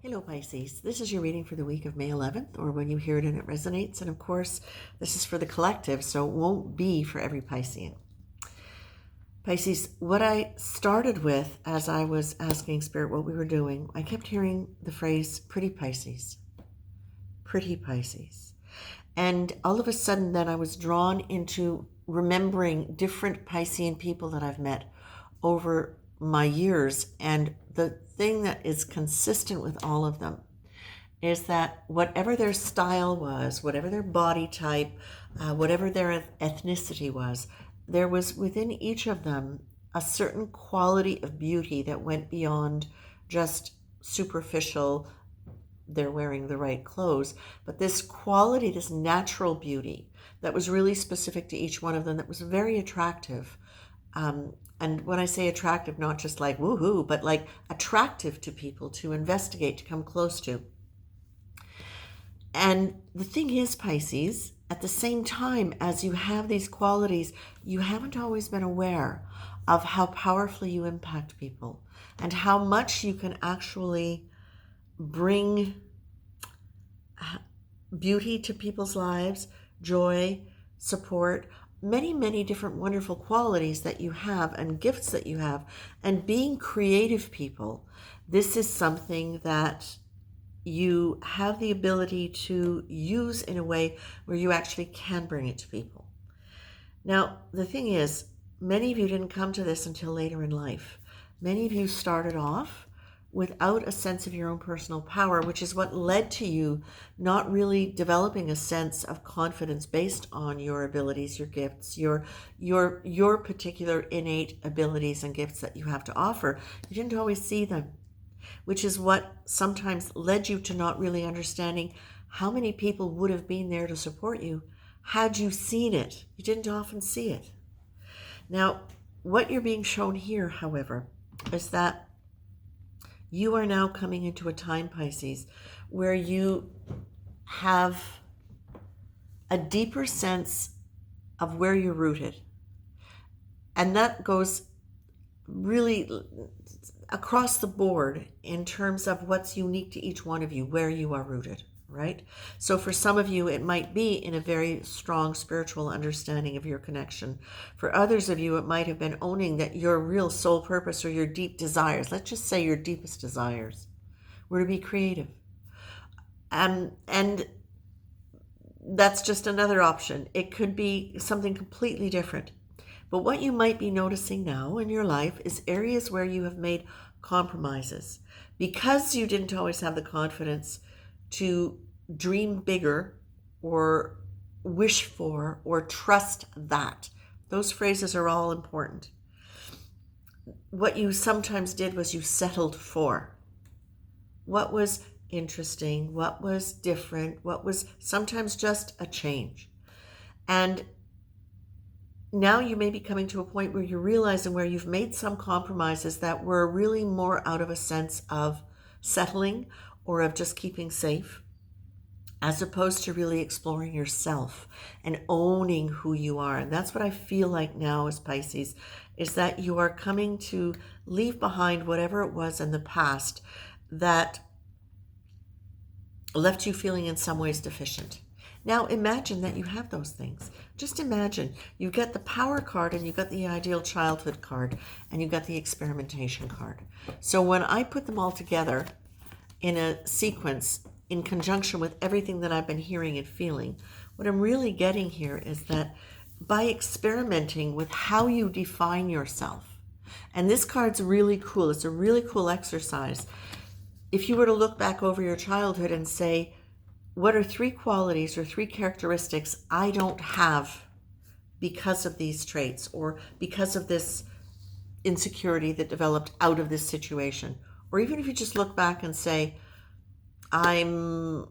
Hello, Pisces. This is your reading for the week of May 11th, or when you hear it and it resonates. And of course, this is for the collective, so it won't be for every Piscean. Pisces, what I started with as I was asking Spirit what we were doing, I kept hearing the phrase, pretty Pisces. Pretty Pisces. And all of a sudden, then I was drawn into remembering different Piscean people that I've met over my years. And the thing that is consistent with all of them is that whatever their style was, whatever their body type, whatever their ethnicity was, there was within each of them a certain quality of beauty that went beyond just superficial, they're wearing the right clothes, but this quality, this natural beauty that was really specific to each one of them that was very attractive. And when I say attractive, not just like woohoo, but like attractive to people to investigate, to come close to. And the thing is, Pisces, at the same time as you have these qualities, you haven't always been aware of how powerfully you impact people and how much you can actually bring beauty to people's lives, joy, support, many, many different wonderful qualities that you have and gifts that you have. And being creative people, this is something that you have the ability to use in a way where you actually can bring it to people. Now, the thing is, many of you didn't come to this until later in life. Many of you started off without a sense of your own personal power, which is what led to you not really developing a sense of confidence based on your abilities, your gifts, your particular innate abilities and gifts that you have to offer. You didn't always see them, which is what sometimes led you to not really understanding how many people would have been there to support you had you seen it. You didn't often see it. Now, what you're being shown here, however, is that you are now coming into a time, Pisces, where you have a deeper sense of where you're rooted. And that goes really across the board in terms of what's unique to each one of you, where you are rooted, right? So for some of you, it might be in a very strong spiritual understanding of your connection. For others of you, it might have been owning that your real soul purpose or your deep desires, let's just say your deepest desires, were to be creative. And that's just another option. It could be something completely different. But what you might be noticing now in your life is areas where you have made compromises because you didn't always have the confidence to dream bigger or wish for or trust that. Those phrases are all important. What you sometimes did was you settled for what was interesting, what was different, what was sometimes just a change. And now you may be coming to a point where you're realizing where you've made some compromises that were really more out of a sense of settling or of just keeping safe, as opposed to really exploring yourself and owning who you are. And that's what I feel like now as Pisces, is that you are coming to leave behind whatever it was in the past that left you feeling in some ways deficient. Now imagine that you have those things. Just imagine you get the power card and you got the ideal childhood card and you got the experimentation card. So when I put them all together in a sequence in conjunction with everything that I've been hearing and feeling, what I'm really getting here is that by experimenting with how you define yourself, and this card's really cool, it's a really cool exercise. If you were to look back over your childhood and say, what are 3 qualities or 3 characteristics I don't have because of these traits or because of this insecurity that developed out of this situation? Or even if you just look back and say, I'm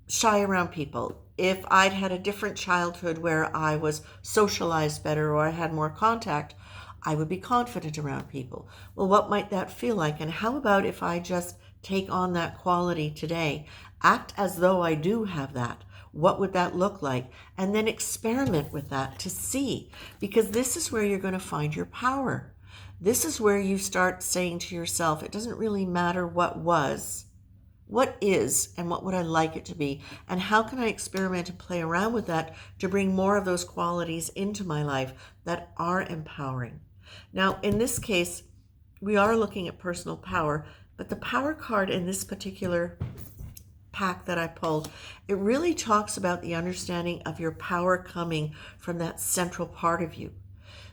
shy around people. If I'd had a different childhood where I was socialized better or I had more contact, I would be confident around people. Well, what might that feel like? And how about if I just take on that quality today, act as though I do have that? What would that look like? And then experiment with that to see, because this is where you're going to find your power. This is where you start saying to yourself, it doesn't really matter what was, what is, and what would I like it to be? And how can I experiment and play around with that to bring more of those qualities into my life that are empowering? Now, in this case, we are looking at personal power, but the power card in this particular pack that I pulled, it really talks about the understanding of your power coming from that central part of you.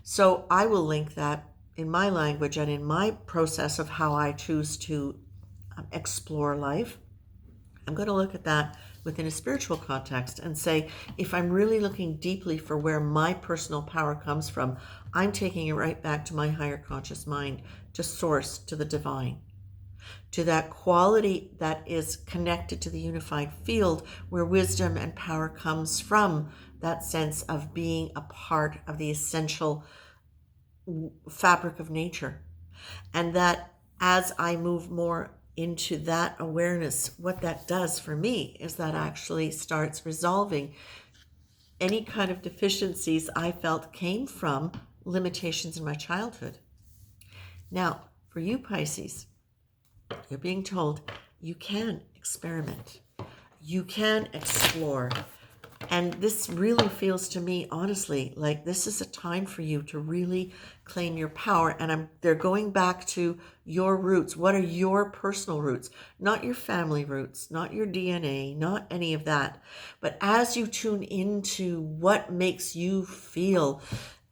So I will link that in my language and in my process of how I choose to explore life. I'm going to look at that within a spiritual context and say, if I'm really looking deeply for where my personal power comes from, I'm taking it right back to my higher conscious mind, to source, to the divine, to that quality that is connected to the unified field where wisdom and power comes from, that sense of being a part of the essential fabric of nature. And that as I move more into that awareness, what that does for me is that actually starts resolving any kind of deficiencies I felt came from limitations in my childhood. Now, for you Pisces, you're being told you can experiment, you can explore. And this really feels to me, honestly, like this is a time for you to really claim your power. And they're going back to your roots. What are your personal roots? Not your family roots, not your DNA, not any of that. But as you tune into what makes you feel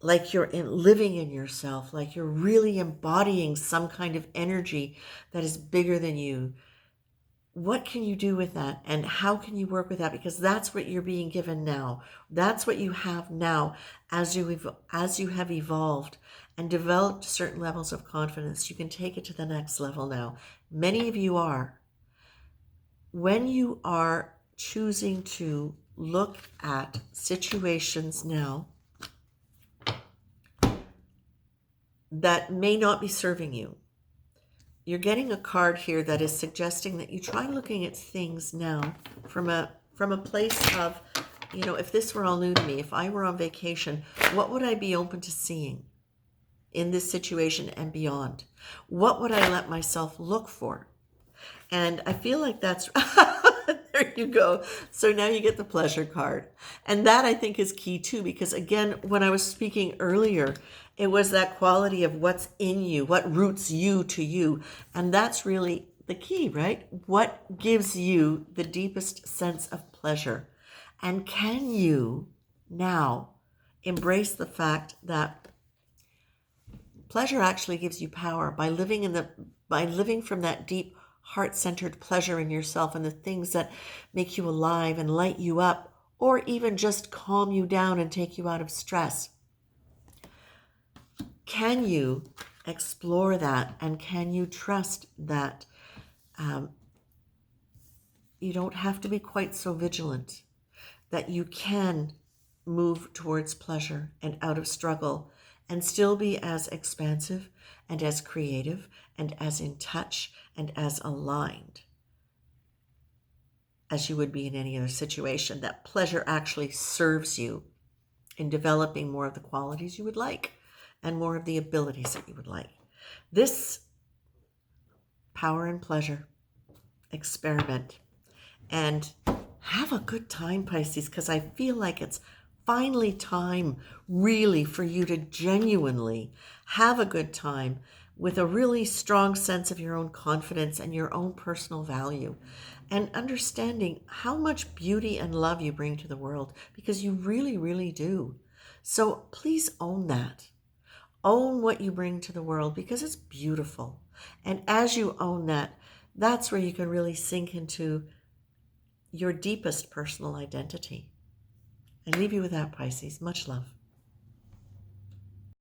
like you're living in yourself, like you're really embodying some kind of energy that is bigger than you, what can you do with that, and how can you work with that? Because that's what you're being given now. That's what you have now as you have evolved and developed certain levels of confidence. You can take it to the next level now. Many of you are. When you are choosing to look at situations now that may not be serving you, you're getting a card here that is suggesting that you try looking at things now from a place of, if this were all new to me, if I were on vacation, what would I be open to seeing in this situation and beyond? What would I let myself look for? And I feel like that's, there you go. So now you get the pleasure card. And that I think is key too, because again, when I was speaking earlier, it was that quality of what's in you, what roots you to you. And that's really the key, right? What gives you the deepest sense of pleasure? And can you now embrace the fact that pleasure actually gives you power by living from that deep heart-centered pleasure in yourself and the things that make you alive and light you up, or even just calm you down and take you out of stress. Can you explore that, and can you trust that you don't have to be quite so vigilant, that you can move towards pleasure and out of struggle and still be as expansive and as creative and as in touch and as aligned as you would be in any other situation? That pleasure actually serves you in developing more of the qualities you would like and more of the abilities that you would like. This power and pleasure, experiment, and have a good time, Pisces, because I feel like it's finally time really for you to genuinely have a good time with a really strong sense of your own confidence and your own personal value, and understanding how much beauty and love you bring to the world, because you really, really do. So please own that. Own what you bring to the world, because it's beautiful. And as you own that, that's where you can really sink into your deepest personal identity. I leave you with that, Pisces. Much love.